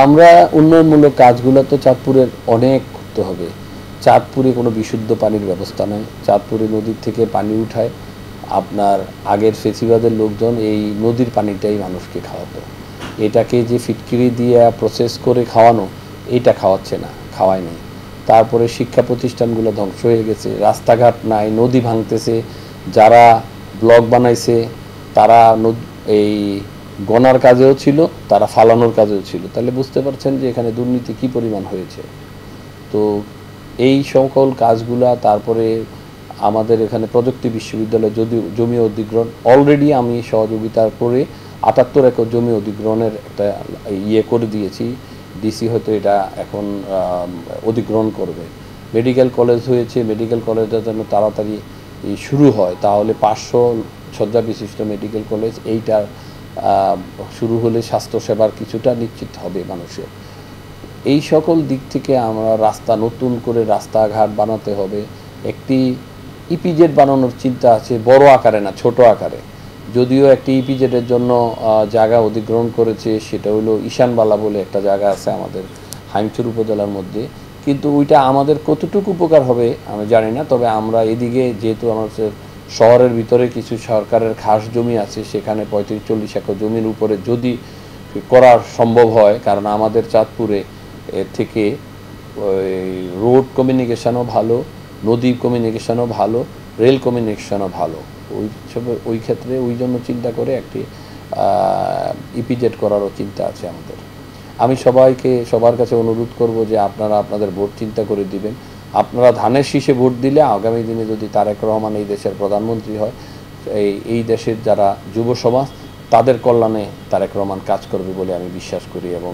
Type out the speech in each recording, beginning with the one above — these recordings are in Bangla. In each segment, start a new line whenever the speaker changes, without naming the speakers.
আমরা উন্নয়নমূলক কাজগুলো তো চাঁদপুরের অনেক করতে হবে। চাঁদপুরে কোনো বিশুদ্ধ পানির ব্যবস্থা নেই। চাঁদপুরে নদীর থেকে পানি উঠায় আপনার আগের ফেসিবাদের লোকজন এই নদীর পানিটাই মানুষকে খাওয়াতো। এটাকে যে ফিটকিরি দিয়ে প্রসেস করে খাওয়ানো, এটা খাওয়াচ্ছে না, খাওয়ায় নাই। তারপরে শিক্ষা প্রতিষ্ঠানগুলো ধ্বংস হয়ে গেছে, রাস্তাঘাট নাই, নদী ভাঙতেছে। যারা ব্লক বানাইছে তারা এই গণার কাজেও ছিল, তারা ফালানোর কাজেও ছিল। তাহলে বুঝতে পারছেন যে এখানে দুর্নীতি কী পরিমাণ হয়েছে। তো এই সকল কাজগুলা, তারপরে আমাদের এখানে প্রযুক্তি বিশ্ববিদ্যালয়ে যদি জমি অধিগ্রহণ অলরেডি আমি সহযোগিতা করে ৭৮ একর জমি অধিগ্রহণের একটা করে দিয়েছি। ডিসি হয়তো এটা এখন অধিগ্রহণ করবে। মেডিকেল কলেজ হয়েছে, মেডিকেল কলেজটা যেন তাড়াতাড়ি শুরু হয়, তাহলে ৫০০ শয্যা বিশিষ্ট মেডিকেল কলেজ এইটা শুরু হলে স্বাস্থ্যসেবার কিছুটা নিশ্চিত হবে মানুষের। এই সকল দিক থেকে আমরা রাস্তা, নতুন করে রাস্তাঘাট বানাতে হবে। একটি ইপিজেড বানানোর চিন্তা আছে, বড় আকারে না, ছোট আকারে। যদিও একটি ইপিজেডের জন্য জায়গা অধিগ্রহণ করেছে, সেটা হলো ঈশানবালা বলে একটা জায়গা আছে আমাদের হাইমচর উপজেলার মধ্যে। কিন্তু ওইটা আমাদের কতটুকু উপকার হবে আমি জানি না। তবে আমরা এদিকে যেহেতু আমাদের শহরের ভিতরে কিছু সরকারের খাস জমি আছে, সেখানে ৩৫-৪০ একর জমির উপরে যদি করা সম্ভব হয়, কারণ আমাদের চাঁদপুরে থেকে ওই রোড কমিউনিকেশনও ভালো, নদী কমিউনিকেশনও ভালো, রেল কমিউনিকেশনও ভালো। ওই ক্ষেত্রে ওই জন্য চিন্তা করে একটি ইপিজেড করারও চিন্তা আছে আমাদের। আমি সবার কাছে অনুরোধ করব যে আপনারা আপনাদের ভোট চিন্তা করে দিবেন। আপনারা ধানের শীষে ভোট দিলে আগামী দিনে যদি তারেক রহমান এই দেশের প্রধানমন্ত্রী হয়, এই দেশের যারা যুব সমাজ, তাদের কল্যাণে তারেক রহমান কাজ করবে বলে আমি বিশ্বাস করি। এবং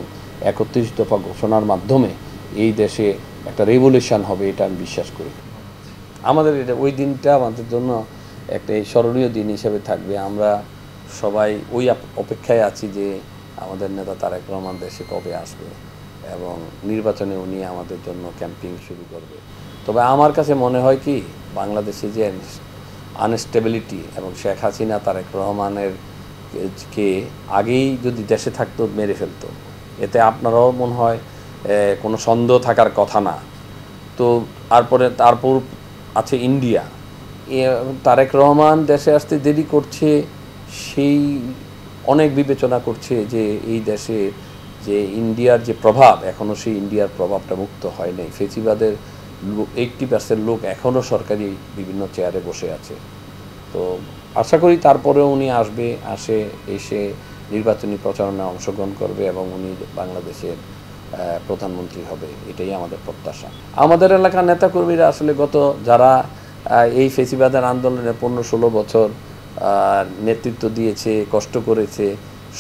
৩১ দফা ঘোষণার মাধ্যমে এই দেশে একটা রেভলিউশন হবে, এটা আমি বিশ্বাস করি। আমাদের ওই দিনটা আমাদের জন্য একটা স্মরণীয় দিন হিসেবে থাকবে। আমরা সবাই ওই অপেক্ষায় আছি যে আমাদের নেতা তারেক রহমান দেশে কবে আসবে এবং নির্বাচনে উনি আমাদের জন্য ক্যাম্পিং শুরু করবে। তবে আমার কাছে মনে হয় কি, বাংলাদেশে যে আনস্টেবিলিটি এবং শেখ হাসিনা তারেক রহমানের কে আগেই যদি দেশে থাকতো মেরে ফেলতো, এতে আপনারাও মনে হয় কোনো সন্দেহ থাকার কথা না। তো তারপর আছে ইন্ডিয়া। তারেক রহমান দেশে আসতে দেরি করছে, সেই অনেক বিবেচনা করছে যে এই দেশে যে ইন্ডিয়ার যে প্রভাব, এখনও সেই ইন্ডিয়ার প্রভাবটা মুক্ত হয় নাই। ফেসিবাদের 80% লোক এখনও সরকারি বিভিন্ন চেয়ারে বসে আছে। তো আশা করি তারপরেও উনি এসে নির্বাচনী প্রচারণায় অংশগ্রহণ করবে এবং উনি বাংলাদেশের প্রধানমন্ত্রী হবে, এটাই আমাদের প্রত্যাশা। আমাদের এলাকার নেতাকর্মীরা আসলে যারা এই ফেসিবাদের আন্দোলনে 15-16 বছর নেতৃত্ব দিয়েছে, কষ্ট করেছে,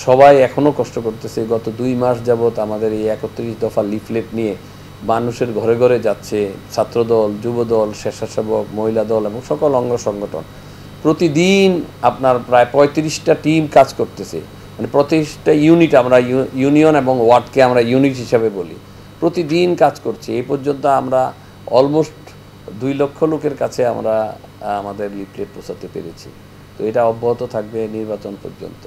সবাই এখনও কষ্ট করতেছে। গত 2 মাস যাবৎ আমাদের এই ৩১ দফা লিফলেট নিয়ে মানুষের ঘরে ঘরে যাচ্ছে ছাত্রদল, যুবদল, স্বেচ্ছাসেবক, মহিলা দল এবং সকল অঙ্গ সংগঠন। প্রতিদিন আপনার প্রায় 35টা টিম কাজ করতেছে, মানে প্রতিটা ইউনিট, আমরা ইউনিয়ন এবং ওয়ার্ডকে আমরা ইউনিট হিসাবে বলি, প্রতিদিন কাজ করছে। এই পর্যন্ত আমরা অলমোস্ট 2 লক্ষ লোকের কাছে আমরা আমাদের লিফলেট পৌঁছাতে পেরেছি। তো এটা অব্যাহত থাকবে নির্বাচন পর্যন্ত।